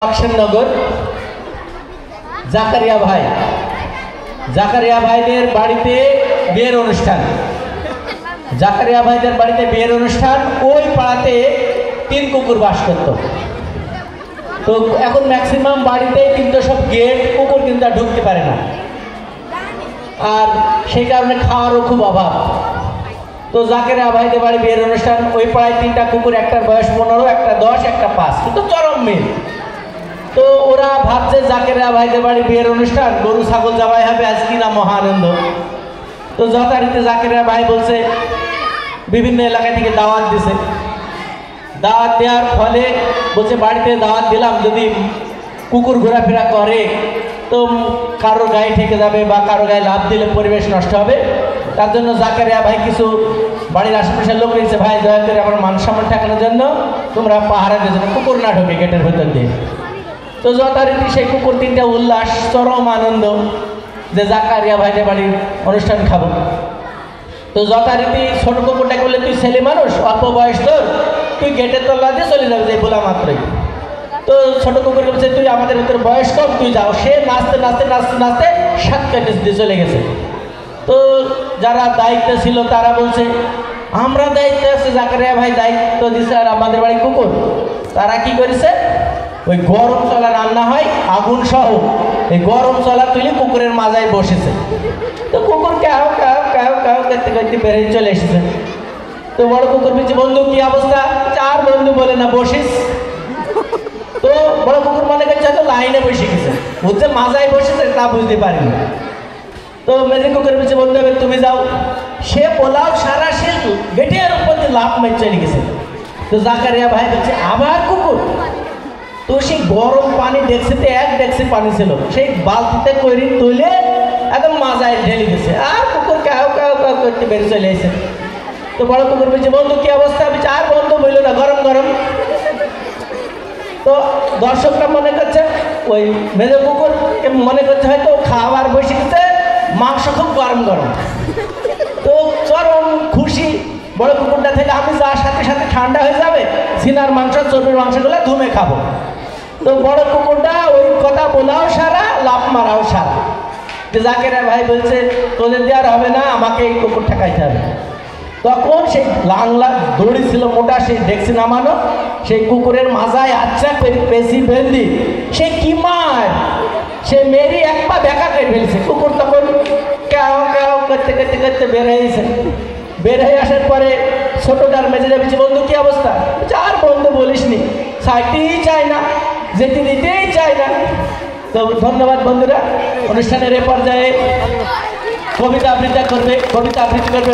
নগর জাকারিয়া ভাইদের বাড়িতে বিয়ের অনুষ্ঠান। জাকারিয়া ভাইদের বাড়িতে বিয়ের অনুষ্ঠান। ওই পাড়াতে 3 কুকুর বাস করত। তো এখন ম্যাক্সিমাম বাড়িতে কিন্তু সব গেট, কুকুর কিন্তু আর ঢুকতে পারে না, আর সেই কারণে খাওয়ারও খুব অভাব। তো জাকারিয়া ভাইদের বাড়ি বিয়ের অনুষ্ঠান। ওই পাড়ায় 3টা কুকুর, একটার বয়স 15, একটা 10, একটা 5, কিন্তু চরম মিল। তো ওরা ভাবছে জাকারিয়া ভাইদের বাড়ি বিয়ের অনুষ্ঠান, গরু ছাগল জবাই হবে, আজ কিনা মহা আনন্দ। তো যথারীতি জাকারিয়া ভাই বলছে, বিভিন্ন এলাকা থেকে দাওয়াত দিছে। দাওয়াত দেওয়ার ফলে বলছে বাড়িতে দাওয়াত দিলাম, যদি কুকুর ঘোরাফেরা করে তো কারোর গায়ে ঠেকে যাবে বা কারো গায়ে লাভ দিলে পরিবেশ নষ্ট হবে। তার জন্য জাকারিয়া ভাই কিছু বাড়ির আশেপাশের লোক নিয়েছে, ভাই দয়া করে আমার মান সম্মান ঠেকানোর জন্য তোমরা পাহারা দিয়ে জন্য কুকুর না ঢোকে গেটের ভেতর দিয়ে। তো যথারীতি সেই কুকুর 3টা উল্লাস, চরম আনন্দ যে জাকারিয়া ভাইদের বাড়ির অনুষ্ঠান খাবো। তো যথারীতি ছোট কুকুরটাকে বলে, তুই ছেলে মানুষ, অল্প বয়স তোর, তুই গেটের তলা দিয়ে চলে যাবে যে বলা মাত্রই। তো ছোট কুকুরকে বলছে, তুই আমাদের ভিতরে বয়স কম, তুই যাও। সে নাচতে নাচতে নাচতে নাচতে 7 কেটে দিয়ে চলে গেছে। তো যারা দায়িত্বে ছিল তারা বলছে, আমরা দায়িত্বে আছে, জাকারিয়া ভাই দায়িত্ব দিছে আর আমাদের বাড়ি কুকুর। তারা কি করেছে, ওই গরম চলা রান্না হয় আগুন সহ, এই গরম চলা তুলে কুকুরের মাজায় বসেছে। তো কুকুর কাউ কাউ কাউ কাউ করতে করতে বেরিয়ে চলে এসেছে। তো বড় কুকুর বলছে, বন্ধু কি অবস্থা? আর বন্ধু বলে না, বসিস। তো বড় কুকুর মনে করছে হয়তো লাইনে বসে গেছে, বুঝছে মাজায় বসেছে, তা বুঝতে পারিনি। তো মেজে কুকুর বলছে, বন্ধু এবার তুমি যাও। সে পোলাও সারা সে গেটের উপর দিয়ে লাফ মেরে চলে গেছে। তো জাকারিয়া ভাই বলছে, আবার কুকুর? তো সেই গরম পানি ডেকসিতে 1 ডেকসি পানি ছিল, সেই বালতিতে করে তুলে একদম মাজায় ঢেলে গেছে। আর কুকুর কাউ কাউ কাউ করতে বেরিয়ে চলে এসে। তো বড় কুকুর বলছে, বন্ধু কি অবস্থা? বলছে, আর বন্ধু বলল না, গরম গরম। তো দর্শকরা মনে করছে, ওই মেজে কুকুর মনে করছে হয়তো খাবার বসে গেছে, মাংস খুব গরম গরম। তো চরম খুশি বড় কুকুরটা থেকে, আমি যাওয়ার সাথে সাথে ঠান্ডা হয়ে যাবে, সিনার মাংস, চর্বির মাংসগুলো ধুমে খাবো। তো বড় কুকুরটা ওই কথা বলাও সারা, লাফ মারাও সারা। যে জাকারিয়া ভাই বলছে, তোদের দেওয়ার হবে না, আমাকে এই কুকুরটা খাইতে হবে। তখন সেই লাংলা দড়ি ছিল মোটা, সেই ডেকসি নামানো, সেই কুকুরের মাজায় আচ্ছা পেশি বেঁধি, সে কি মার, সে মেরি 1 পা বেকা করে ফেলছে। কুকুর তখন কেউ কেউ করতে করতে করতে বের হয়েছে। বের হয়ে আসার পরে ছোটটার মেজে যাচ্ছে, বন্ধু কি অবস্থা? আর বন্ধু বলিস নি, ছাড়তেই চায় না, যেতে দিতেই চায় না। তো ধন্যবাদ বন্ধুরা। অনুষ্ঠানের এ পর্যায়ে কবিতা আবৃত্তি করবে